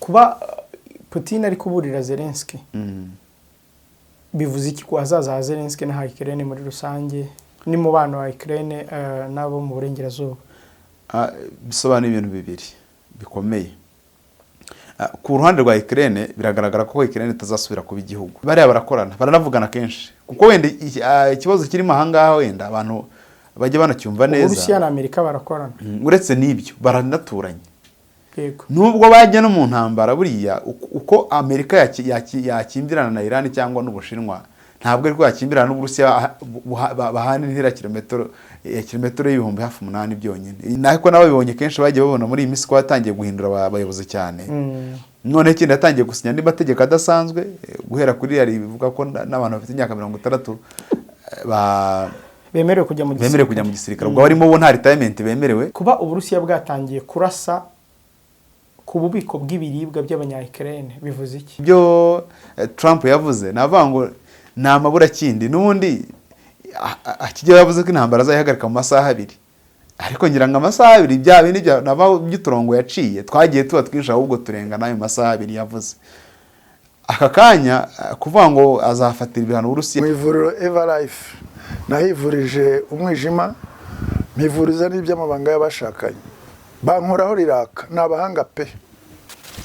kuba Putin ari kuburira Zelensky bivuze iki ku hazaza ha Zelensky na Ukraine muri rusange n'umubano wa Ukraine nabo mu burengerazuba? Bisobanura ibintu bibiri bikomeye. Ku ruhande rwa Ukraine biragaragara ko Ukraine itazasubira kuba igihugu. Bariya barakorana, baranavugana kenshi. Kuko wenda ikibazo kirimo ahangaha wenda abantu bajye banacyumva neza. Uburusiya na Amerika barakorana. Uretse n'ibyo baranaturanye. Yego. Nubwo bajya no mu ntambara buriya uko Amerika yakimdirana na Iran cyangwa n'Ubushinwa, ntabwo ariko yakimbirana n'Uburusiya bahana intera kilometero y'ibihumbi hafi 8 byonyine. Nako nabo bibonye kenshi bagiye babona muri iyi minsi ko batangiye guhindura abayobozi cyane. None ikindi yatangiye gusinya andi mategeko adasanzwe guhera kuri yari bivuga ko n'abantu bafite imyaka 60 bemerewe kujya mu gisirikare. Ubwo barimo bo nta retirement bemerewe. Kuba Uburusiya bwatangiye kurasa ku bubiko bw'ibiribwa by'abanya-Ukraine bivuze iki? Byo Trump yavuze navuga ngo nta mabura kindi n'ubundi akijya yavuze ko intambara azayihagarika mu masaha 2, ariko ngira ngo amasaha 2 bya bindi by'uturongo yaciye twagiye tuba twinshi ahubwo turenga nayo masaha 2 yavuze. Aka kanya kuvuga ngo azafatira ibihano Uburusiya. Mu ivuriro Everlife nahivurije umwijima, mpivuriza n'iby'amabanga y'abashakanye, bankoraho riraka n'abahanga pe.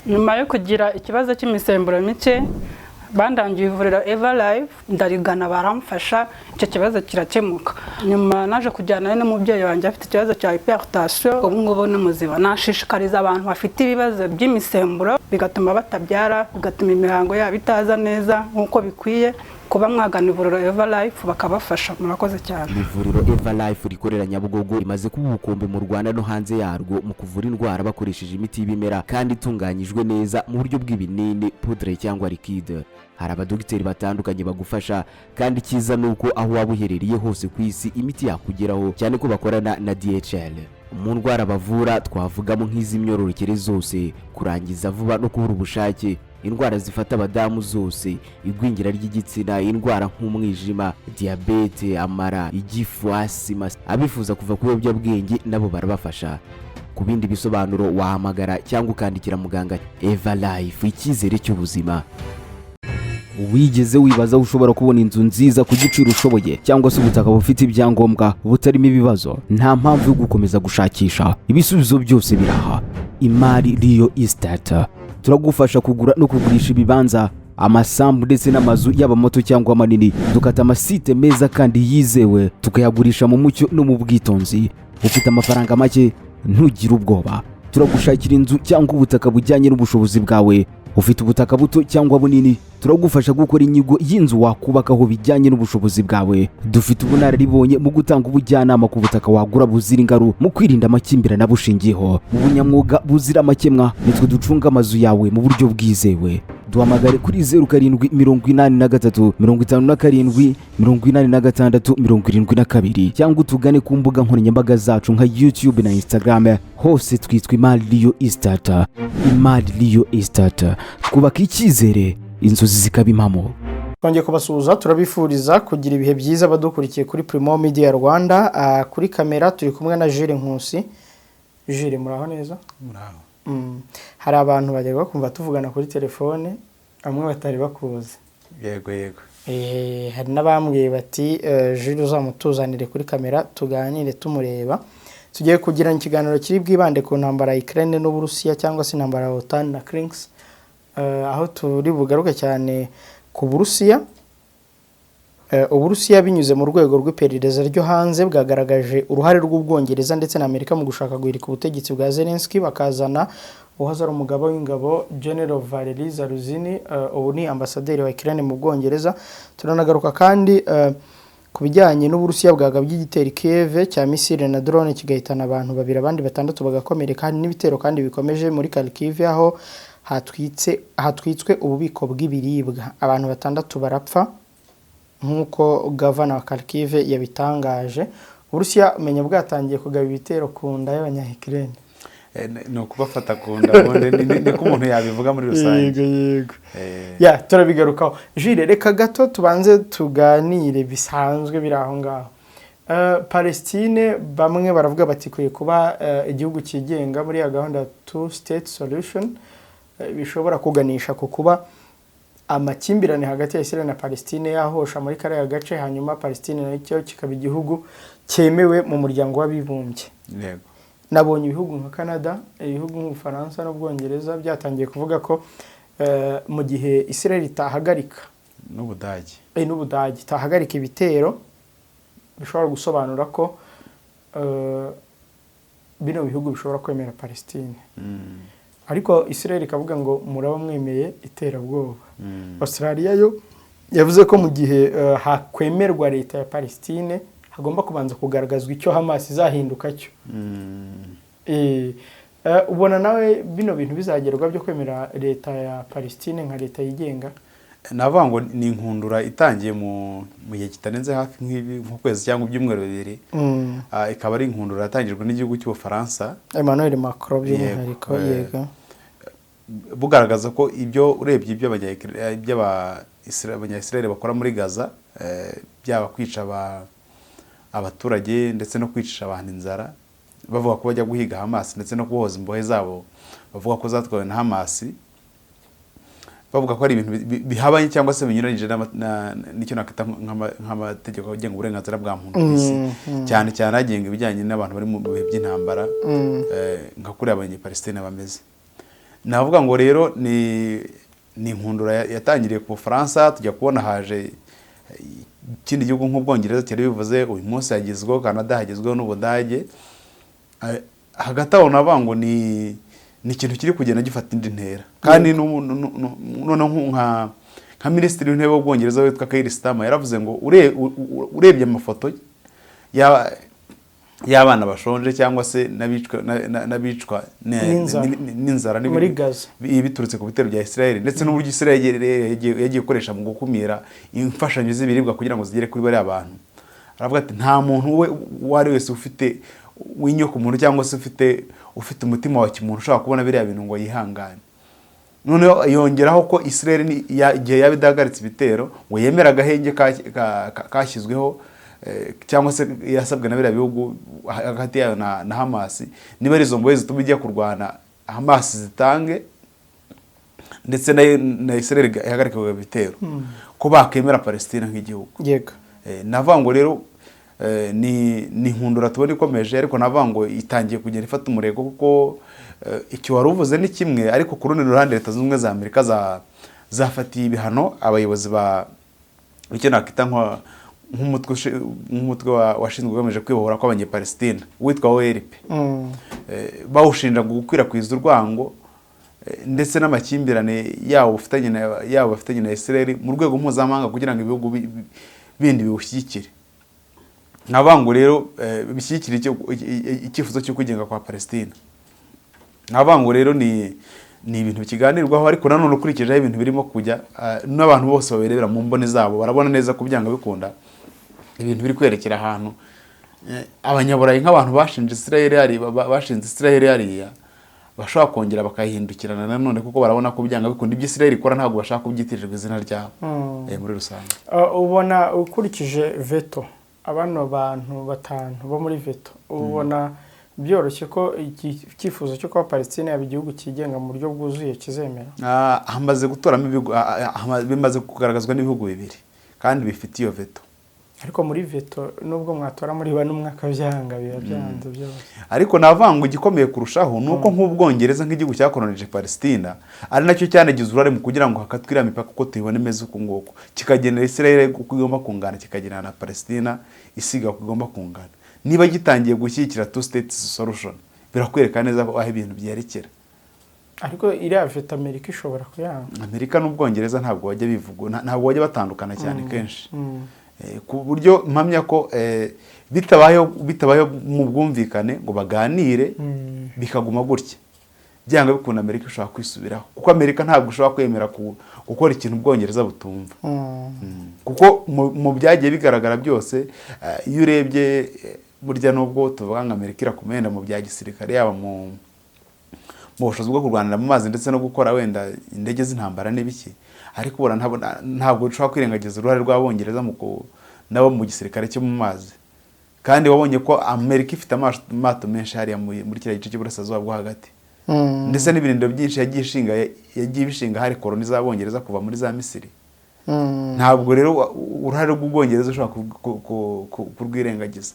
Nyuma yo kugira ikibazo cy'imisemburo mike bandangiye ivuriro Everlife, ndarigana baramfasha, icyo kibazo kirakemuka. Nyuma naje kujyana n'umubyeyi wanjye afite ikibazo cya hypertension, ubu ngubu n'umuziba. Nashishikariza abantu bafite ibibazo by'imisemburo bigatuma batabyara, bigatuma imihango yabo itaza neza nk'uko bikwiye, kuba mwagana ivuriro Everlife bakabafasha. Murakoze cyane. Ivuriro Everlife rikorera Nyabugogo rimaze kuba ubukombe mu Rwanda no hanze yarwo mu kuvura indwara bakoresheje imiti y'ibimera kandi itunganyijwe neza mu buryo bw'ibinini, poudre cyangwa liquide. Hari abadogiteri batandukanye bagufasha, kandi cyiza nuko aho waba uherereye hose ku isi imiti yakugeraho, cyane ko bakorana na DHL. Mu ndwara bavura twavugamo nk'iz'imyororokere zose, kurangiza vuba no kubura ubushake, indwara zifata abadamu zose, igwingira ry'igitsina, indwara nk'umwijima, diabete, amara, igifu, asima. Abifuza kuva ku biyobyabwenge nabo barabafasha. Ku bindi bisobanuro wahamagara cyangwa ukandikira muganga. Everlife, icyizere cy'ubuzima. Wigeze wibaza ushobora kubona inzu nziza ku giciro ushoboye cyangwa se ubutaka bufite ibyangombwa butarimo ibibazo? Nta mpamvu yo gukomeza gushakisha, ibisubizo byose biraha. Imari Real Estate turagufasha kugura no kugurisha ibibanza, amasambu ndetse n'amazu yaba mato cyangwa manini. Dukata amasite meza kandi yizewe, tukayagurisha mu mucyo no mu bwitonzi. Ufite amafaranga make, ntugire ubwoba, turagushakira inzu cyangwa ubutaka bujyanye n'ubushobozi bwawe. Ufite ubutaka buto cyangwa bunini, turagufasha gukora inyigo y'inzu wakubakaho bijyanye n'ubushobozi bwawe. Dufite ubunararibonye mu gutanga ubujyanama ku butaka wagura buzira ingaru, mu kwirinda amakimbirane bushingiyeho, mu bunyamwuga buzira amakemwa. Nitwe ducunga amazu yawe mu buryo bwizewe. Duhamagare kuri 0783 57 86 72 cyangwa utugane ku mbuga nkoranyambaga zacu nka YouTube na Instagram. Hose twitwa Imari Real Estate. Imari Real Estate, twubaka icyizere, inzozi zikaba impamo. Twongeye kubasuhuza, turabifuriza kugira ibihe byiza badukurikiye kuri Primo Media Rwanda. Kuri kamera turi kumwe na Jules Nkusi. Jules, muraho neza? Muraho. Hari abantu bajya bakumva tuvugana kuri telefone, amwe batari bakuze. Yego. Hari n'abambwiye bati Jules uzamutuzanire kuri kamera tuganire tumureba. Tugiye kugirana ikiganiro kiri bwibande ku ntambara ya Ukraine n'Uburusiya cyangwa se intambara ya OTAN na Krings, aho turi bugaruke cyane ku Burusiya. Uburusiya binyuze mu rwego rw'iperereza ryo hanze bwagaragaje uruhare rw'Ubwongereza ndetse na Amerika mu gushaka guhirika ubutegetsi bwa Zelensky, bakazana uhaza ari umugabo w'ingabo General Valery Zaluzny, ubu ni ambasaderi wa Ukraine mu Bwongereza. Turanagaruka kandi ku bijyanye n'Uburusiya bwagabye igitero Kiev cya misile na drone kigahitana abantu 2 abandi 6 bagakomereka, n'ibitero kandi bikomeje muri Kharkiv aho hatwitswe ububiko bw'ibiribwa, abantu 6 barapfa nk'uko gavana wa Kharkiv yabitangaje. Uburusiya umenya bwatangiye kugaba ibitero ku nda y'abanya-Ukraine. No kubafata ku nda ni ko umuntu yabivuga muri rusange. Yego. Ya turabigarukaho. Jules, reka gato tubanze tuganire bisanzwe biri aho ngaho. Palestine bamwe baravuga bati kuye kuba igihugu kigenga muri ya gahunda two state solution. bishobora kuganisha ku kuba amakimbirane hagati ya Israel na Palestine yahosha muri kariya gace, hanyuma Palestine nacyo kikaba igihugu cyemewe mu muryango w'abibumbye. yego Nabonye ibihugu nka Canada, ibihugu nk'Ubufaransa n'Ubwongereza byatangiye kuvuga ko mu gihe Israel itahagarika n'Ubudage itahagarika ibitero, bishobora gusobanura ko bino bihugu bishobora kwemera Palestine. Ariko Israel ikavuga ngo muraba mwemeye iterabwoba. Australia yo yavuze ko mu gihe hakwemerwa leta ya Palestine hagomba kubanza kugaragazwa icyo Hamas izahinduka cyo. Ubona nawe bino bintu bizagerwa byo kwemera leta ya Palestine nka leta yigenga? Navuga ngo ni inkundura itangiye mu gihe kitarenze hafi nk'ukwezi cyangwa ibyumweru bibiri. Ikaba ari inkundura yatangijwe n'igihugu cy'Ubufaransa, Emmanuel Macron by'umwihariko. Yego, bugaragaza ko ibyo urebye ibyo abanya-Israel bakora muri Gaza, byaba kwica abaturage ndetse no kwicisha abantu inzara, bavuga ko bajya guhiga Hamas ndetse no kubohoza imbohe zabo bavuga ko zatwawe na Hamas, bavuga ko ari ibintu bihabanye cyangwa se binyuranyije n'icyo nakita nk'amategeko agenga uburenganzira bwa muntu ku isi, cyane cyane agenga ibijyanye n'abantu bari mu bihe by'intambara, nka kuri abanya-Palestine bameze. Navuga ngo rero ni inkundura yatangiriye ku Bufaransa, tujya kubona haje ikindi gihugu nk'Ubwongereza cyari bivuze, uyu munsi hagezweho Canada, hagezweho n'Ubudage. Hagati aho navuga ngo ni ikintu kiri kugenda gifata indi ntera, kandi noneho nka minisitiri w'intebe w'Ubwongereza witwa Keir Starmer yaravuze ngo urebye amafoto y'abana bashonje cyangwa se n'abicwa n'inzara muri Gaza biturutse ku bitero bya Israel, ndetse n'uburyo Israel yagiye gukoresha mu gukumira imfashanyo z'ibiribwa kugira ngo zigere kuri bariya bantu. Aravuga ati nta muntu uwo ari wese ufite w'inyoko muntu cyangwa se ufite umutima wa kimuntu ushobora kubona biriya bintu ngo yihangane. Noneho yongeraho ko Israel igihe yaba idahagaritse ibitero ngo yemera agahenge kashyizweho cyangwa se yasabwe na biriya bihugu hagati yayo na Hamas, niba ari izo mbohe zituma ijya kurwana Hamas zitange ndetse na Israel ihagarika ibitero, ko bakemera Palestine nk'igihugu. Yego, navuga ngo rero ni inkundura tubona ikomeje, ariko navuga ngo itangiye kugenda ifata umurego, kuko icyo wari uvuze ni kimwe, ariko ku rundi ruhande Leta Zunze Ubumwe za Amerika zafatiye ibihano abayobozi icyo nakita nk'umutwe washinzwe ugamije kwibohora kw'abanya-Palestine witwa OLP, bawushinja gukwirakwiza urwango ndetse n'amakimbirane yabo bafitanye na Israel mu rwego mpuzamahanga kugira ngo ibihugu bindi biwushyigikire. Navuga ngo rero bishyigikire icyifuzo cyo kwigenga kwa Palestine. Navuga ngo rero ni ibintu bikiganirwaho, ariko nanone ukurikijeho ibintu birimo kujya, n'abantu bose babirebera mu mboni zabo barabona neza ko byanga bikunda ibintu biri kwerekera ahantu abanyaburayi nk'abantu bashinze Israel hariya bashobora kongera bakayihindukirana nanone, kuko barabona ko byanga bikunda ibyo Israel ikora ntabwo bashaka kubyitirirwa izina ryabo muri rusange. Ubona ukurikije veto, abano bantu batanu bo muri veto, ubona byoroshye ko icyifuzo cyo kuba Palestine yaba igihugu cyigenga mu buryo bwuzuye kizemera? Bimaze kugaragazwa n'ibihugu bibiri kandi bifite iyo veto. Ariko muri veto nubwo mwatora muri bane umwaka byanga biba byanze byose. Ariko navuga ngo igikomeye kurushaho nuko nk'Ubwongereza nk'igihugu cyakolonije Palestine ari nacyo cyanagize uruhare mu kugira ngo hakatwe iriya mipaka uko tuyibona imeze uku nguku, kikagenera Israel uko igomba kungana, kikagenera na Palestine isiga uko igomba kungana. Niba gitangiye gushyigikira two states solution, birakwereka neza aho ibintu byerekera. Ariko iriya veto Amerika ishobora kuyanga. Amerika n'Ubwongereza ntabwo bajya bivuga, ntabwo bajya batandukana cyane kenshi, ku buryo mpamya ko bitabayeho mu bwumvikane ngo baganire bikaguma gutya, byanga bikunda Amerika ishobora kwisubiraho, kuko Amerika ntabwo ishobora kwemera gukora ikintu Ubwongereza butumva. Kuko mu byagiye bigaragara byose, iyo urebye burya nubwo tuvuga ngo Amerika irakomenda mu bya gisirikare, yaba mu bushobozi bwo kurwanira mu mazi ndetse no gukora wenda indege z'intambara n'ibiki, ariko ntabwo dushobora kwirengagiza uruhare rw'Abongereza nabo mu gisirikare cyo mu mazi. Kandi wabonye ko Amerika ifite amato menshi hariya muri kiriya gice cy'uburasirazuba bwo hagati, ndetse n'ibirindiro byinshi yagiye bishinga hari koloni z'Abongereza kuva muri za Misiri. Ntabwo rero uruhare rw'Ubwongereza ushobora kurwirengagiza.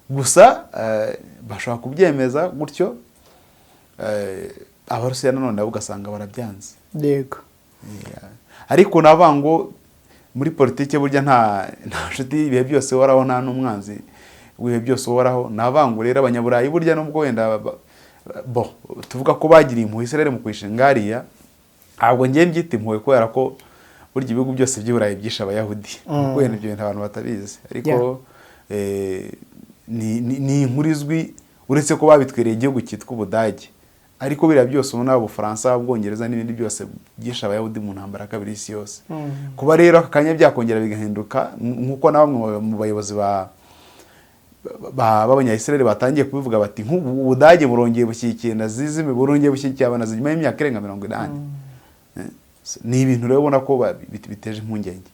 Gusa bashobora kubyemeza gutyo, Abarusiya nanone nabo ugasanga barabyanze. Yego. Ariko navuga ngo muri politike burya nta nshuti ibihe byose uhoraho, nta n'umwanzi w'ibihe byose uhoraho. Navuga ngo rero Abanyaburayi burya nubwo wenda tuvuga ko bagiriye impuhwe Israel mu kwishinga hariya, ntabwo ngiye mbyita impuhwe kubera ko burya ibihugu byose by'Iburayi byishe Abayahudi. Kuko ibyo bintu abantu batabizi. Ariko ni inkuru izwi, uretse ko babitwereye igihugu cyitwa Ubudage. Ariko biriya byose ubona Ubufaransa, Ubwongereza n'ibindi byose byishe Abayahudi mu ntambara ya kabiri y'isi yose. Kuba rero aka kanya byakongera bigahinduka, nk'uko na bamwe mu bayobozi b'Abanyayisiraheli batangiye kubivuga bati nk'ubu Ubudage burongeye bushyigikiye Nazisme, burongeye bushyigikiye Abanazi nyuma y'imyaka irenga 80. Ni ibintu rero ubona ko biteje impungenge.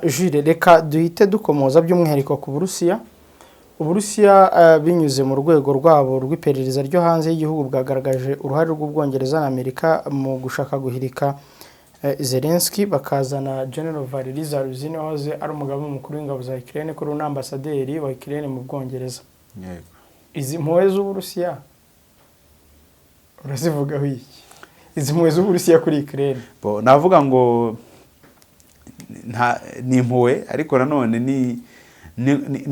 Jules, reka duhite dukomoza by'umwihariko ku Burusiya. Uburusiya binyuze mu rwego rwabo rw'iperereza ryo hanze y'igihugu bwagaragaje uruhare rw'Ubwongereza na Amerika mu gushaka guhirika Zelensky, bakazana General Valery Zaluzhny wahoze ari umugaba mukuru w'ingabo za Ukraine kuri n'ambasaderi wa Ukraine mu Bwongereza. Yego. Izi mpuhwe z'Uburusiya urazivugaho iki? Izi mpuhwe z'Uburusiya kuri Ukraine? Navuga ngo ni impuhwe, ariko nanone ni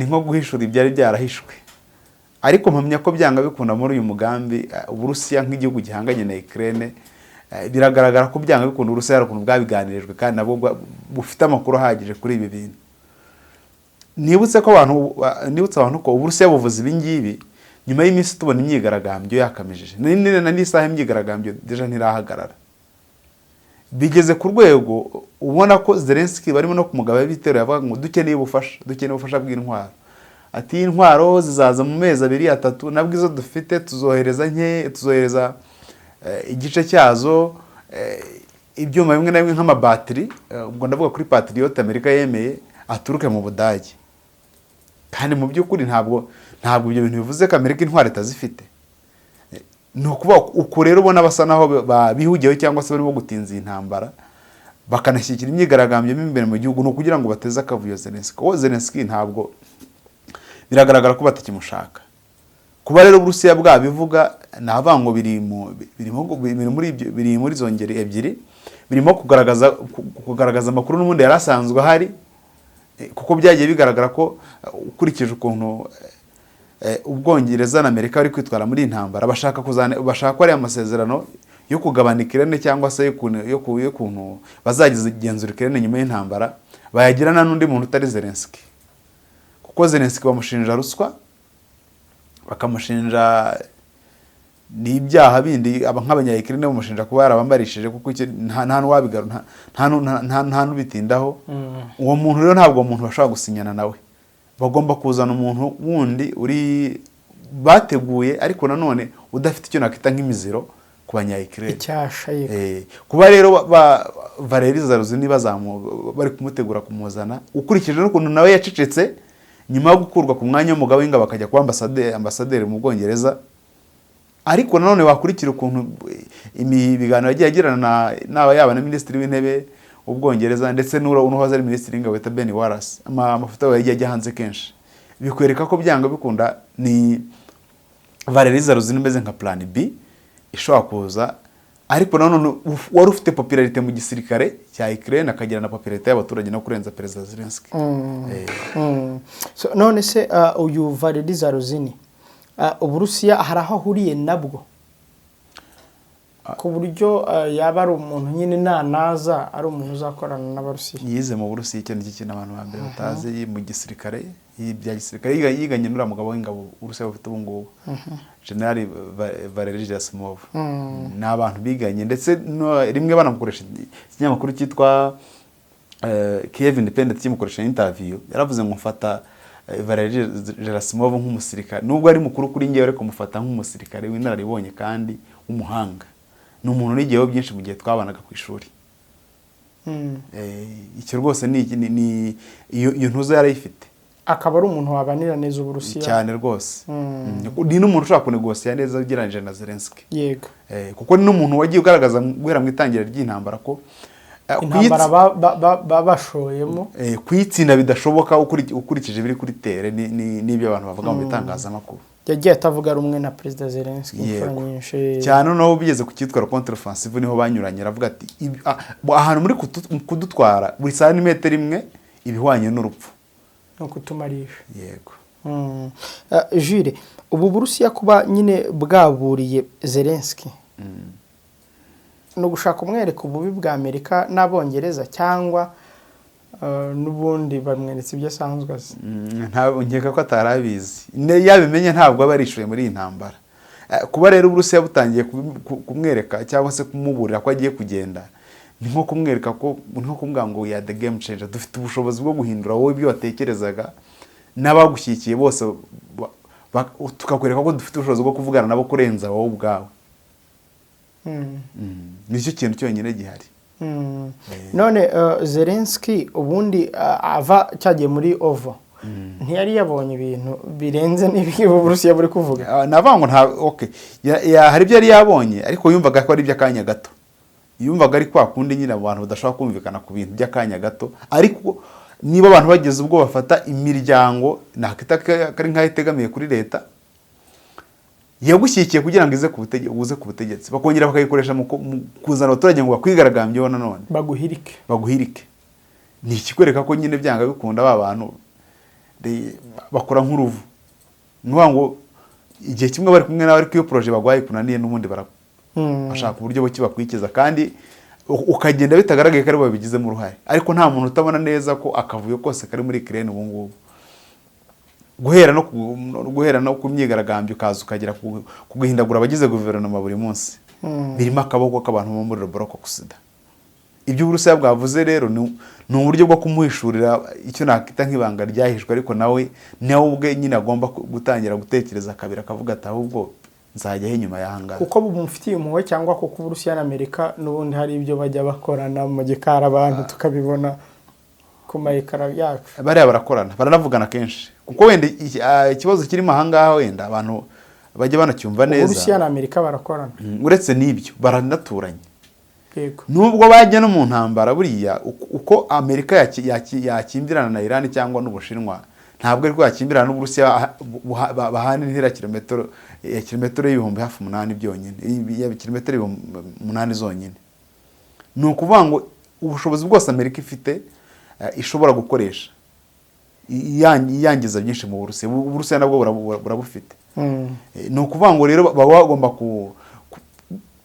nko guhishura ibyari byarahishwe. Ariko mpamya ko byanga bikunda muri uyu mugambi Uburusiya nk'igihugu gihanganye na Ukraine, biragaragara ko byanga bikunda Uburusiya hari ukuntu bwabiganirijwe kandi nabo bufite amakuru ahagije kuri ibi bintu. Nibutse abantu ko Uburusiya buvuze ibi ngibi nyuma y'iminsi tubona imyigaragambyo yakamejeje. N'isaha imyigaragambyo deja ntirahagarara. Bigeze ku rwego ubona ko Zelensky barimo no kumugaba bitero yavuga ngo dukeneye ubufasha bw'intwaro. Ati intwaro zizaza mu mezi 2-3, nabwo izo dufite tuzohereza igice cyazo, ibyuma bimwe na bimwe nk'amabateri, ubwo ndavuga kuri Patriot Amerika yemeye aturuke mu Budage. Kandi mu by'ukuri ntabwo ibyo bintu bivuze ko Amerika intwaro itazifite. Ni ukuvuga uko rero ubona basa naho bihugiyeho cyangwa se barimo gutinza intambara, bakanashyikira imyigaragambyo imbere mu gihugu, no kugira ngo bateze akavuyo Zelensky. Zelensky ntabwo biragaragara ko batakimushaka. Kuba rero Uburusiya bwabivuga navuga ngo biri muri zongeri ebyiri, birimo kugaragaza amakuru n'ubundi yarasanzwe ahari, kuko byagiye bigaragara ko ukurikije ukuntu Ubwongereza na Amerika bari kwitwara muri intambara, bashaka ko ari amasezerano yo kugabana Ukraine cyangwa se y'ukuntu bazagenzura Ukraine nyuma y'intambara, bayagirana n'undi muntu utari Zelensky. Kuko Zelensky bamushinja ruswa, bakamushinja n'ibyaha bindi, nk'Abanya-Ukraine bamushinja kuba yarabambarishije, kuko nta n'uwabigaru nta n'ubitindaho. Uwo muntu rero ntabwo umuntu bashobora gusinyana nawe. Bagomba kuzana umuntu wundi uri bateguye, ariko nanone udafite icyo nakita nk'imiziro ku Banya-Ukraine. Kuba rero Valery Zaluzhny bari kumutegura kumuzana, ukurikije n'ukuntu nawe yacecetse nyuma yo gukurwa ku mwanya w'umugabo w'ingabo akajya kuba ambasaderi mu Bwongereza. Ariko nanone wakurikira ukuntu ibiganiro yagiye agirana yaba na Minisitiri w'Intebe Ubwongereza ndetse n'uwahoze ari Minisitiri w'Ingabo wita Ben Wallace, amafoto yagiye ajya hanze kenshi, bikwereka ko byanga bikunda ni Valery Zaluzhny imeze nka plan B ishobora kuza. Ariko nanone wari ufite popularite mu gisirikare cya Ukraine, akagira na popularite y'abaturage no kurenza Perezida Zelensky. None se uyu Valery Zaluzhny Uburusiya hari aho ahuriye nabwo, ku buryo yaba ari umuntu nyine naza ari umuntu uzakorana n'Abarusiya? Yize mu Burusiya, icyo ni ikintu abantu ba mbere batazi mu gisirikare, bya gisirikare yiganye n'uriya mugabo w'ingabo Uburusiya bufite ubu ngubu, General Valery Gerasimov. Ni abantu biganye, ndetse rimwe banamukoresha ikinyamakuru cyitwa Kiev Independent kimukoresha interview, yaravuze ngo mfata Valery Gerasimov nk'umusirikare, nubwo ari mukuru kuri njyewe ariko mufata nk'umusirikare w'inararibonye kandi w'umuhanga. Ni umuntu nigiyeho byinshi mu gihe twabanaga ku ishuri. Icyo rwose iyo ntuzo yarayifite. akaba ari umuntu wabanira neza Uburusiya cyane rwose. Ni n'umuntu ushobora kunegosiya neza ugereranyije na Zelensky. yego Kuko ni n'umuntu wagiye ugaragaza guhera mu itangira ry'intambara ko intambara babashoyemo kuyitsinda bidashoboka ukurikije biri kuri tere n'ibyo abantu bavuga mu bitangazamakuru. yagiye atavuga rumwe na Perezida Zelensky inshuro nyinshi cyane noneho bigeze ku cyitwa contre offensive niho banyuranye aravuga ati ahantu muri kudutwara buri santimetero imwe ibihwanye n'urupfu no kutumarisha. yego. Jules, ubu Burusiya kuba nyine bwaburiye Zelensky no gushaka umwereka ububi bwa Amerika n'Abongereza cyangwa n'ubundi bamweretse ibyo asanzwe azi? Nkeka ko atarabizi yabimenye ntabwo aba arishuye muri iyi ntambara. Kuba rero Uburusiya butangiye kumwereka cyangwa se kumuburira ko agiye kugenda ni nko kumwereka ko nko kumubwira ngo ya the game changer, dufite ubushobozi bwo guhindura wowe ibyo watekerezaga n'abagushyikiye bose, tukakwereka ko dufite ubushobozi bwo kuvugana nabo kurenza wowe ubwawe. Nicyo kintu cyonyine gihari. None Zelensky ubundi ava cyagiye muri OVO ntiyari yabonye ibintu birenze n'ibyo Uburusiya buri kuvuga? Navuga ngo hari ibyo yari yabonye ariko yumvaga ko ari iby'akanya gato. Yumvaga ari kwa kundi nyine abantu badashobora kumvikana ku bintu by'akanya gato, ariko niba abantu bageze ubwo bafata imiryango nakita kari nkaho itegamiye kuri leta yagushyikiye kugira ngo uze ku butegetsi, bakongera bakayikoresha mu kuzana abaturage ngo bakwigaragambyeho nanone baguhirike. Ni ikikwereka ko nyine byanga bikunda ba bantu bakora nk'uruvu. Nuvuga ngo igihe kimwe bari kumwe nawe ariko iyo projet bagwaye kunaniye n'ubundi bashaka uburyo bwo kibakwikiza, kandi ukagenda bitagaragaye ko ari bo babigizemo uruhare, ariko nta muntu utabona neza ko akavuyo kose kari muri Ukraine ubu ngubu guhera no kumyigaragambyo ukaza ukagera kuguhindagura abagize guverinoma buri munsi birimo akaboko k'abantu bo muri Roboroko kusida. Ibyo Uburusiya bwavuze rero ni uburyo bwo kumuhishurira icyo nakita nk'ibanga ryahishwe, ariko nawe ubwe nyine agomba gutangira gutekereza kabiri akavuga ati ahubwo nzajya he nyuma y'ahangara. Kuko bumufitiye impuhwe cyangwa kuko Uburusiya na Amerika n'ubundi hari ibyo bajya bakorana mu gikara abantu tukabibona ku mayekara yacu? Bariya barakorana, baranavugana kenshi, kuko wenda ikibazo kirimo ahangaha wenda abantu bajya banacyumva neza. Uburusiya na Amerika barakorana, uretse n'ibyo baranaturanye. Yego. Nubwo bajya no mu ntambara buriya uko Amerika yakimdirana na Iran cyangwa n'Ubushinwa, ntabwo ariko yakimbirana n'Uburusiya bahana intera kilometero y'ibihumbi hafi 8 byonyine, kilometero 8 zonyine. Ni ukuvuga ngo ubushobozi bwose Amerika ifite ishobora gukoresha yangiza byinshi mu Burusiya. Uburusiya nabwo burabufite. Ni ukuvuga ngo rero baba bagomba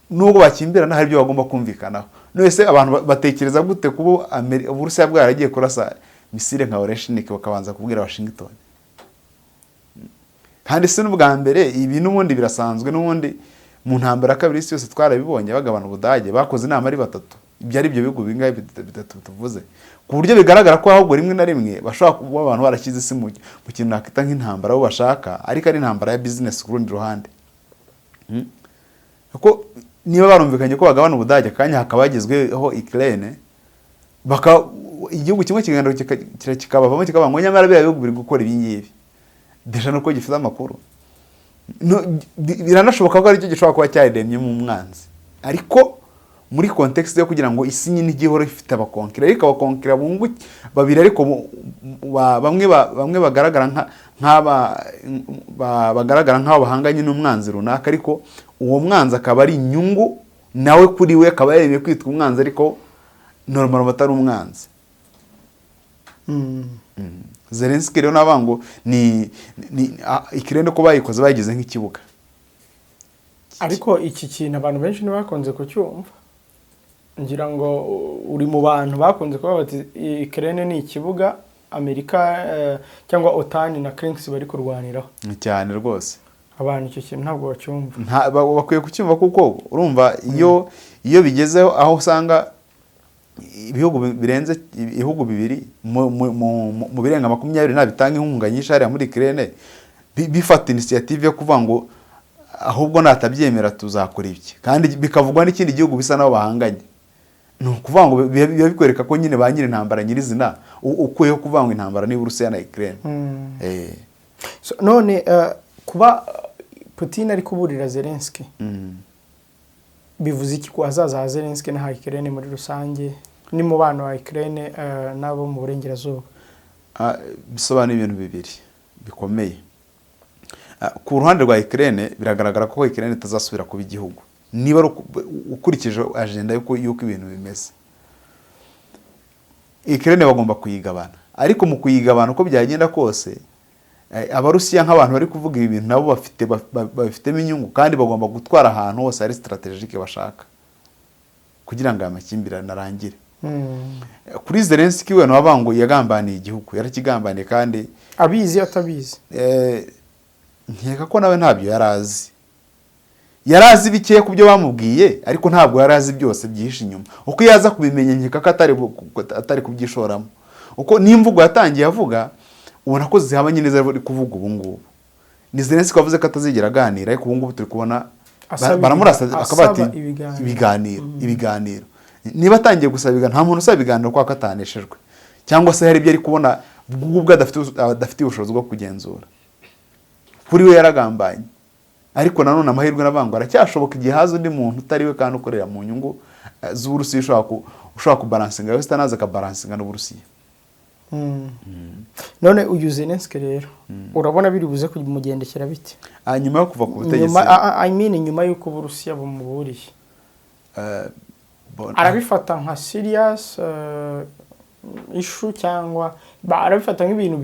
nubwo bakimbirana hari ibyo bagomba kumvikanaho. Nese abantu batekereza gute kubo Uburusiya bwaragiye kurasa misile nka Oreshnik bakabanza kubwira Washington? Kandi se n'ubwa mbere ibi n'ubundi birasanzwe, n'ubundi mu ntambara kabiri isi yose twarabibonye bagabana Ubudage bakoze inama ari batatu. Ibyo ari byo bihugu bingahe bitatu tuvuze, ku buryo bigaragara ko ahubwo rimwe na rimwe bashobora kuba abantu barashyize isi mu kintu nakita nk'intambara bo bashaka, ariko ari intambara ya business ku rundi ruhande. Kuko niba barumvikanye ko bagabana Ubudage kanya hakaba hagezweho Ukraine, igihugu kimwe kigenda kikabavamo kikaba ngo nyamara biriya bihugu biri gukora ibi ngibi, deja nuko gifite amakuru. Biranashoboka ko ari cyo gishobora kuba cyaremye mu mwanzi, ariko muri context yo kugira ngo isi nyine igihora ifite abakonkira, ariko abakonkira bungu babiri, ariko bamwe bagaragara bagaragara nk'abo bahanganye n'umwanzi runaka, ariko uwo mwanzi akaba ari inyungu nawe kuri we akaba yaremeye kwitwa umwanzi, ariko normal batari umwanzi. Zelensky rero nabango ni Ukraine ko bayikoze bagize nk'ikibuga, ariko iki kintu abantu benshi ntibakunze kucyumva. Ngira ngo uri mu bantu bakunze kuba bati Ukraine ni ikibuga Amerika cyangwa OTAN na Kremlin bari kurwaniraho cyane rwose. Abantu icyo kintu ntabwo bacyumva, bakwiye kucyumva, kuko urumva iyo bigezeho aho usanga ibihugu birenze ibihugu bibiri mu birenga 20 nabitanga inkunga nyinshi hariya muri Ukraine bifata initiative yo kuvuga ngo ahubwo natabyemera tuzakora iki, kandi bikavugwa n'ikindi gihugu bisa naho bahanganye. ni ukuvuga ngo biba bikwereka ko nyine ba nyiri intambara nyirizina ukuyeho kuvuga ngo intambara ni Uburusiya na Ukraine. None kuba Putin ari kuburira Zelensky bivuze iki ku hazaza ha Zelensky na Ukraine muri rusange n'umubano wa Ukraine nabo mu burengerazuba? Bisobanura ibintu bibiri bikomeye. Ku ruhande rwa Ukraine biragaragara ko Ukraine itazasubira kuba igihugu niba ukurikije agenda yuko ibintu bimeze. Ukraine bagomba kuyigabana, ariko mu kuyigabana uko byagenda kose Abarusiya nk'abantu bari kuvuga ibi bintu nabo bafitemo inyungu, kandi bagomba gutwara ahantu hose ari strategique bashaka kugira ngo amakimbirane arangire. Kuri Zelensky we nabango yagambaniye igihugu, yarakigambaniye kandi abizi atabizi. Nkeka ko nawe ntabyo yarazi bikeya kubyo bamubwiye, ariko ntabwo yarazi byose byihishe inyuma. Uko yaza kubimenya nkeka ko atari kubyishoramo. Uko n'imvugo yatangiye avuga ubona ko zihabanye neza ari kuvuga ubu ngubu. Ni Zelensky wavuze ko atazigera aganira, ariko ubu ngubu turi kubona baramurasa akabati ibiganiro. Niba atangiye gusaba nta muntu usaba ibiganiro kwa kataneshejwe, cyangwa se hari ibyo ari kubona ubwo adafite ubushobozi bwo kugenzura. Kuri we yaragambanye, ariko nanone amahirwe n'abango aracyashoboka igihe haza undi muntu utari we kandi ukorera mu nyungu z'Uburusiya ushobora kubalansinga yose tanaza akabalansinga n'Uburusiya. None uyu Zelensky rero urabona biri buze kumugendekera bite nyuma yo kuva ku butegetsi? nyuma y'uko Uburusiya bumuburiye arabifata nka serious issue cyangwa arabifata nk'ibintu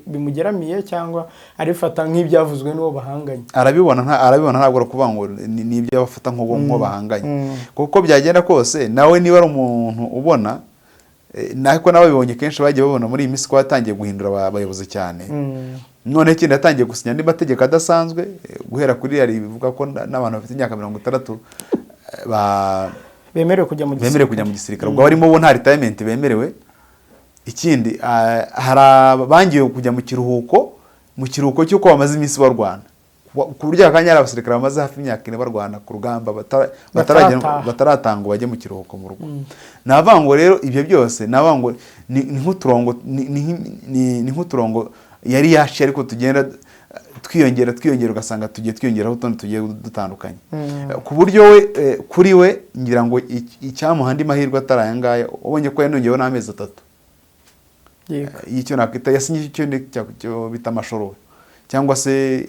bimugeramiye cyangwa arabifata nk'ibyavuzwe n'uwo bahanganye? Arabibona ntabwo kuvuga ngo ni ibyo bafata nk'uwo bahanganye, kuko byagenda kose nawe niba ari umuntu ubona nako nababibonye kenshi bagiye babona muri iyi minsi ko yatangiye guhindura abayobozi cyane. None ikindi yatangiye gusinya andi mategeko adasanzwe, guhera kuri yari bivuga ko n'abantu bafite imyaka 60 bemerewe kujya mu gisirikare. Ubwo barimo bo nta retirement bemerewe. Ikindi hari bangiye kujya mu kiruhuko cy'uko bamaze iminsi barwana, ku buryo akanya abasirikare bamaze hafi imyaka 4 barwana ku rugamba bataratanga bajye mu kiruhuko mu rugo. Navango rero ibyo byose navango ni nk'uturongo yari yashi, ariko tugenda twiyongera ugasanga tugiye twiyongeraho utundi tugiye dutandukanye. Ku buryo we kuri we ngira ngo icyamuha andi mahirwe atarayangaya, ubonye ko yanongeyeho n'amezi 3 y'icyo nakita yasinye icyo bita amashoro, cyangwa se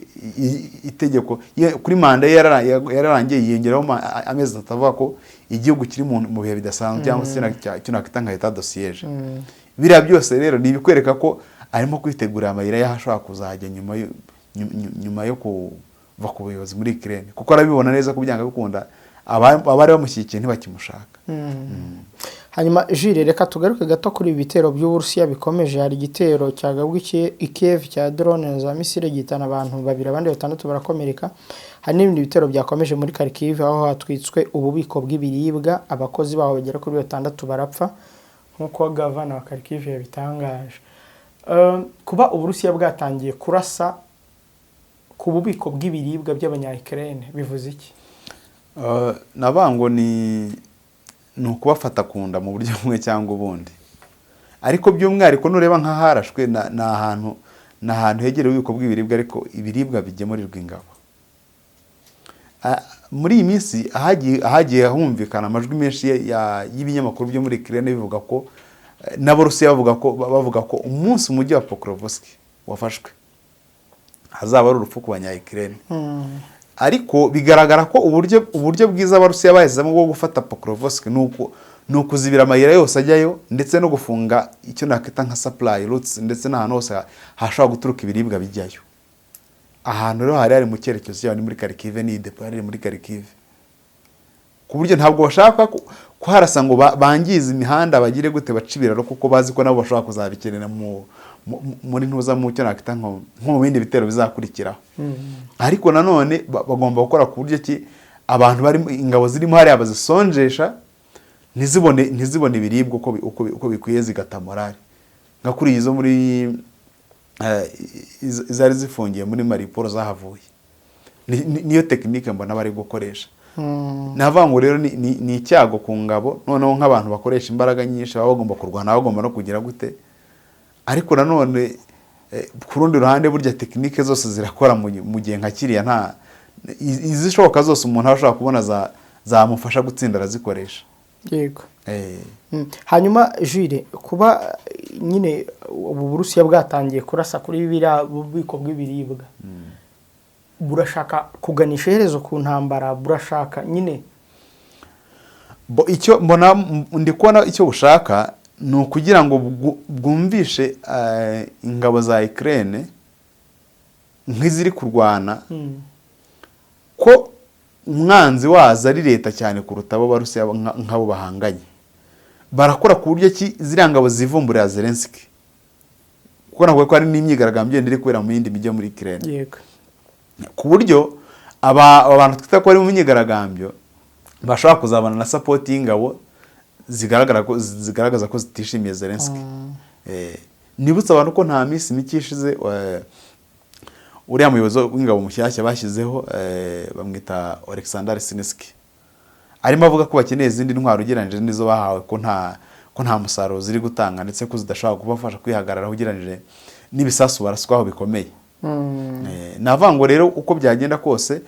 itegeko kuri manda yararangiye yiyongeraho amezi 3 avuga ko igihugu kiri mu bihe bidasanzwe, cyangwa se icyo nakita nka etat de siège. Biriya byose rero ni bikwereka ko arimo kwitegura amayira y'ahashobora kuzajya nyuma yo kuva ku buyobozi muri Ukraine, kuko arabibona neza ko byanga bikunda abari bamushyigikiye ntibakimushaka. Hanyuma Jules, reka tugaruke gato kuri ibitero by'Uburusiya bikomeje. Hari igitero cyagabwe i Kiev cya drone za misile gitana abantu 2 abandi 6 barakomereka. Hari n'ibindi bitero byakomeje muri Kharkiv aho hatwitswe ububiko bw'ibiribwa, abakozi baho bagera kuri 6 barapfa nk'uko gavana wa Kharkiv yabitangaje. Kuba Uburusiya bwatangiye kurasa ku bubiko bw'ibiribwa by'abanya-Ukraine bivuze iki? Nabango ni ukubafata kunda mu buryo bumwe cyangwa ubundi, ariko by'umwihariko nureba nk'aharashwe na ahantu hegereye ububiko bw'ibiribwa, ariko ibiribwa bigemurirwa ingabo. Muri iyi minsi ahagiye humvikana amajwi menshi y'ibinyamakuru byo muri Ukraine bivuga ko n'Abarusiya bavuga ko umunsi umujyi wa Pokrovsk wafashwe hazaba ari urupfu ku banya-Ukraine. Ariko bigaragara ko uburyo bwiza Abarusiya bahezemo bwo gufata Pokrovsk ni ukuzibira amayira yose ajyayo, ndetse no gufunga icyo nakita nka supply routes, ndetse n'ahantu hose hashobora guturuka ibiribwa bijyayo. Ahantu rero hari mu cyerekezo cyane muri Kharkiv, ni depo yari muri Kharkiv, ku buryo ntabwo bashaka kuharasa ngo bangize imihanda bagire gute bacibiraro, kuko bazi ko nabo bashobora kuzabikenera muri ntuza mu cyo nakita nko mu bindi bitero bizakurikiraho. Ariko nanone bagomba gukora ku buryo ki abantu bari ingabo zirimo hariya bazisonjesha ntizibone ibiribwa uko bikwiye, zigata morale nka kuri izo muri izari zifungiye muri Mariupol zahavuye. Niyo tekinike mbona bari gukoresha. navuga ngo rero ni icyago ku ngabo, noneho nk'abantu bakoresha imbaraga nyinshi baba bagomba kurwana, bagomba no kugira gute, ariko nanone ku rundi ruhande burya tekinike zose zirakora mu gihe nka kiriya, nta izishoboka zose umuntu aba ashobora kubona zamufasha gutsinda arazikoresha. Yego. Hanyuma Jules, kuba nyine ubu Burusiya bwatangiye kurasa kuri biriya bubiko bw'ibiribwa, burashaka kuganisha iherezo ku ntambara, burashaka nyine icyo mbona ndi kubona icyo bushaka ni ukugira ngo bwumvishe ingabo za Ukraine nk'iziri kurwana ko umwanzi wazo ari leta cyane kuruta abo Barusiya nk'abo bahanganye. Barakora ku buryo ki ziriya ngabo zivumburira Zelensky, kuko navuga ko hari n'imyigaragambyo iri kubera mu yindi mijyi muri Ukraine. Yego. Ku buryo abantu twita ko ari mu myigaragambyo bashobora kuzabana na support y'ingabo zigaragaza ko zitishimiye Zelensky. Nibutsa abantu ko nta minsi mike ishize uriya muyobozi w'ingabo mushyashya bashyizeho bamwita Oleksandr Siniski, arimo avuga ko bakeneye izindi ntwaro ugereranyije n'izo bahawe, ko nta musaruro ziri gutanga, ndetse ko zidashobora kubafasha kwihagararaho ugereranyije n'ibisasu baraswaho bikomeye. Navuga ngo rero uko byagenda kose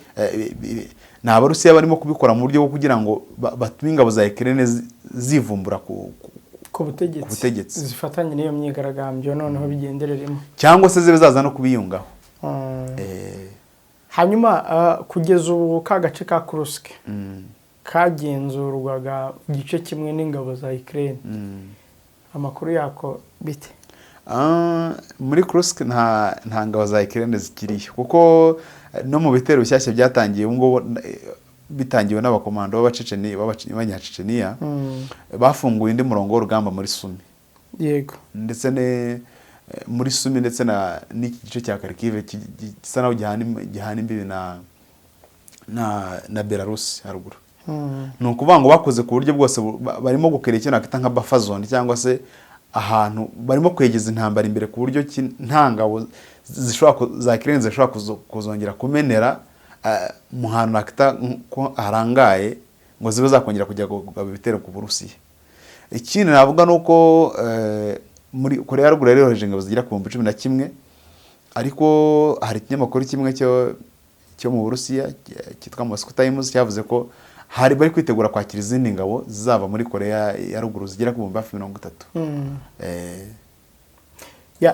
ni Abarusiya barimo kubikora mu buryo bwo kugira ngo batume ingabo za Ukraine zivumbura ku butegetsi, zifatanye n'iyo myigaragambyo, noneho bigendereremo, cyangwa se zibe zaza no kubiyungaho. Hanyuma kugeza ubu ka gace ka Kursk kagenzurwaga igice kimwe n'ingabo za Ukraine, amakuru yako bite? Muri Kursk nta ngabo za Ukraine zikiriyo, kuko no mu bitero bishyashya byatangiye ngo bitangiwe n'abakomando b'Abanyacecenia bafunguye indi murongo w'urugamba muri Sumi. Yego. Ndetse muri Sumi ndetse n'iki gice cya Kharkiv gisa naho gihana imbibi na Belarus haruguru. Ni ukuvuga ngo bakoze ku buryo bwose barimo gukera ikintu nakita nka buffer zone, cyangwa se ahantu barimo kwegeza intambara imbere ku buryo nta ngabo za Ukraine zishobora kuzongera kumenera mu hantu nakita ko harangaye ngo zibe zakongera kujya kugaba ibitero ku Burusiya. Ikindi navuga nuko muri Korea ya Ruguru yohereje ingabo zigera ku 11, ariko hari ikinyamakuru kimwe cyo mu Burusiya cyitwa Moscow Times cyavuze ko bari kwitegura kwakira izindi ngabo zizava muri Korea ya Ruguru zigera ku 30.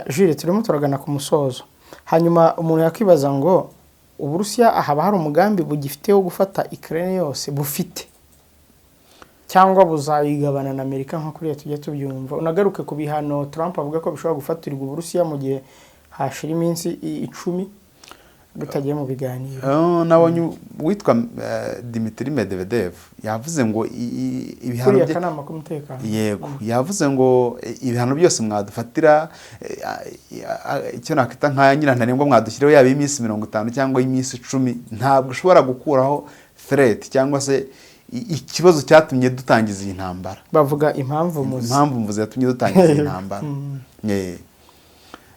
Jules, turimo turagana ku musozo. Hanyuma umuntu yakwibaza ngo Uburusiya haba hari umugambi bugifite wo gufata Ukraine yose bufite, cyangwa buzayigabana na Amerika nko kuri tujya tubyumva? Unagaruke ku bihano Trump avuga ko bishobora gufatirwa Uburusiya mu gihe hashira iminsi 10 bitagiye mu biganiro. Nabonye witwa Dmitry Medvedev yavuze ngo ibihano by'akanama k'umutekano, yego, yavuze ngo ibihano byose mwadufatira icyo nakita nka nyina ntarengwa mwadushyiraho yaba iminsi 50 cyangwa iminsi 10, ntabwo ushobora gukuraho threat cyangwa se ikibazo cyatumye dutangiza iyi ntambara. Bavuga impamvu muzi yatumye dutangiza iyi ntambara.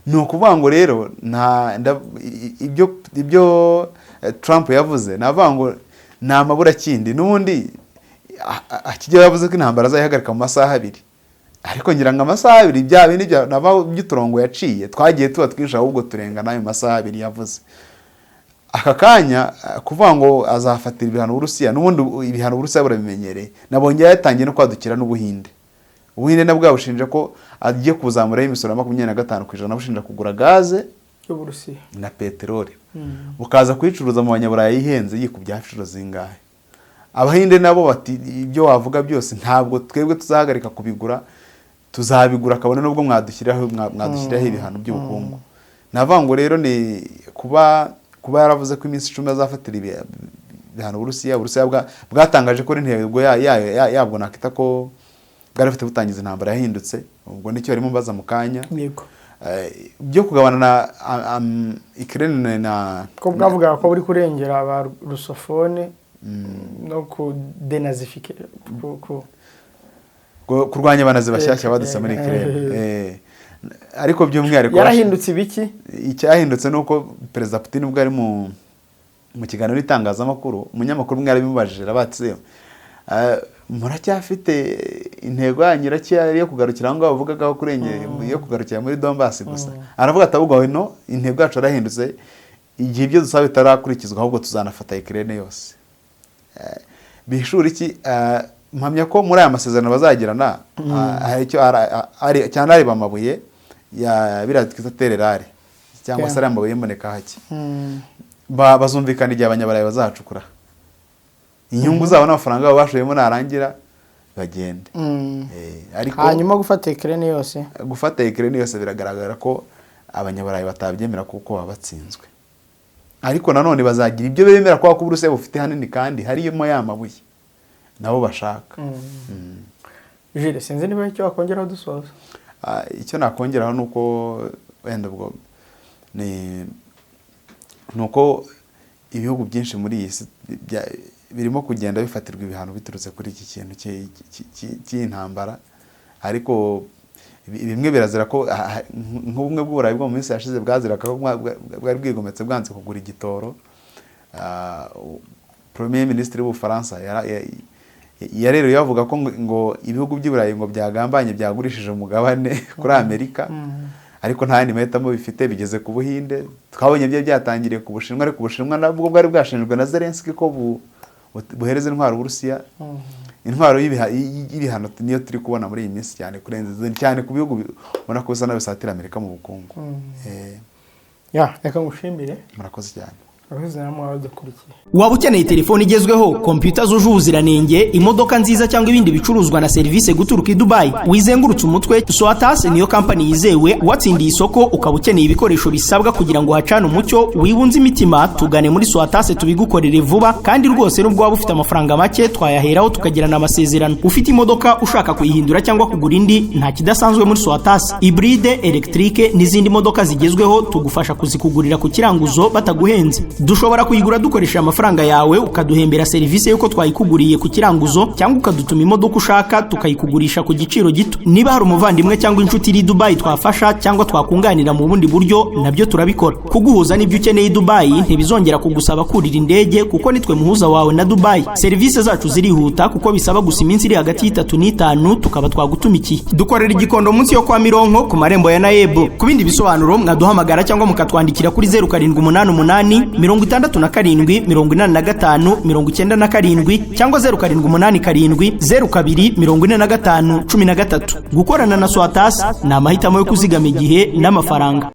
Ni ukuvuga ngo rero ibyo Trump yavuze navuga ngo ni amaburakindi, n'ubundi akijya yavuze ko intambara azayihagarika mu masaha 2, ariko ngira ngo amasaha 2 bya bindi by'uturongo yaciye twagiye tuba twinshi, ahubwo turenga n'ayo masaha 2 yavuze. Aka kanya kuvuga ngo azafatira ibihano Uburusiya, n'ubundi ibihano Uburusiya burabimenyereye. Nabonye yatangiye no kwadukira n'Ubuhinde. Ubuhinde nabwo bushinja ko agiye kuzamura imisoro 25% bushinja kugura gaze y'Uburusiya na peteroli, bukaza kuyicuruza mu Banyaburayi yihenze yikubye hafiro zingahe. Abahinde nabo bati ibyo wavuga byose ntabwo twebwe tuzahagarika kubigura, tuzabigura kabone nubwo mwadushyiraho ibihano by'ubukungu. Navuga ngo rero ni kuba yaravuze ko iminsi 10 azafatira ibihano Uburusiya bwatangaje ko intego yabwo nakita ko bwarafite butangiza intambara yahindutse. Ubwo nicyo barimo baza mu kanya. Yego. Byo kugabana na Ukraine ko bwavuga ko buri kurengera aba rusofone no ku denazifike kurwanya abanazi bashyashya badutse muri Ukraine. Ariko by'umwihariko yarahindutse ibiki? Icyahindutse nuko Perezida Putin ubwo ari mu kiganiro n'itangazamakuru umunyamakuru umwe yarabimubajije arabatse muracyafite intego yanyu iracyari yo kugarukira aho ngaho bavugagaho kurengera yo kugarukira muri Donbass gusa aravuga ati ahubwo no intego yacu yarahindutse igihe ibyo dusaba bitarakurikizwa ahubwo tuzanafata Ukraine yose bishura iki mpamya ko muri aya masezerano bazagirana hari cyane ari bamabuye ya biratwiza tererare cyangwa se ari amabuye mboneka hake bazumvikana igihe abanyabarayi bazacukura inyungu zabo n'amafaranga babo bashoyemo narangira bagende ariko hanyuma gufata Ukraine yose biragaragara ko abanyabarayi batabyemera kuko babatsinzwe ariko nanone bazagira ibyo bemera kwa ko Uburusiya bufite hanini kandi harimo yamabuye nabo bashaka Jules sinzi niba icyo wakongeraho dusoza icyo nakongeraho nuko wenda bwo nuko ibihugu byinshi muri iyi si birimo kugenda bifatirwa ibihano biturutse kuri iki kintu cy'intambara ariko bimwe birazira ko nk'ubumwe bw'Uburayi bwo mu minsi yashize bwaziraga ko bwari bwigometse bwanze kugura igitoro Premier Ministre w'Ubufaransa yarero yavuga ko ngo ibihugu by'Uburayi ngo byagambanye byagurishije umugabane kuri Amerika ariko nta yandi mahitamo bifite bigeze ku Buhinde twabonye byo byatangiriye ku Bushinwa ariko Ubushinwa nabwo bwari bwashinjwe na Zelensky ko buhereza intwaro Uburusiya intwaro y'ibihano niyo turi kubona muri iyi minsi cyane ku bihugu ubona ko bisa n'abisatira Amerika mu bukungu reka ngushimire murakoze cyane waba ukeneye telefone igezweho kompiyuta zuje ubuziranenge imodoka nziza cyangwa ibindi bicuruzwa na serivisi guturuka i Dubai wizengurutse umutwe Soatas niyo company yizewe watsindiye isoko ukaba ukeneye ibikoresho bisabwa kugira ngo hacane umucyo wibunze imitima tugane muri Soatas tubigukorere vuba kandi rwose nubwo waba ufite amafaranga make twayaheraho tukagirana amasezerano ufite imodoka ushaka kuyihindura cyangwa kugura indi nta kidasanzwe muri Soatas hybride electrique n'izindi modoka zigezweho tugufasha kuzikugurira ku kiranguzo bataguhenze dushobora kuyigura dukoresha amafaranga yawe ukaduhembera serivisi yuko twayikuguriye ku kiranguzo cyangwa ukadutuma imodoka ushaka tukayikugurisha ku giciro gito niba hari umuvandimwe cyangwa inshuti iri Dubai twafasha cyangwa twakunganira mu bundi buryo nabyo turabikora kuguhuza n'ibyo ukeneye i Dubai ntibizongera kugusaba kurira indege kuko nitwe muhuza wawe na Dubai serivisi zacu zirihuta kuko bisaba gusa iminsi iri hagati y'itatu n'itanu tukaba twagutumikiye dukorera igikondo munsi yo kwa Mironko ku marembo ya Naeb ku bindi bisobanuro mwaduhamagara cyangwa mukatwandikira kuri 0788 67 85 97 cyangwa 0787 02 45 13 gukorana na Soatas ni amahitamo yo kuzigama igihe n'amafaranga.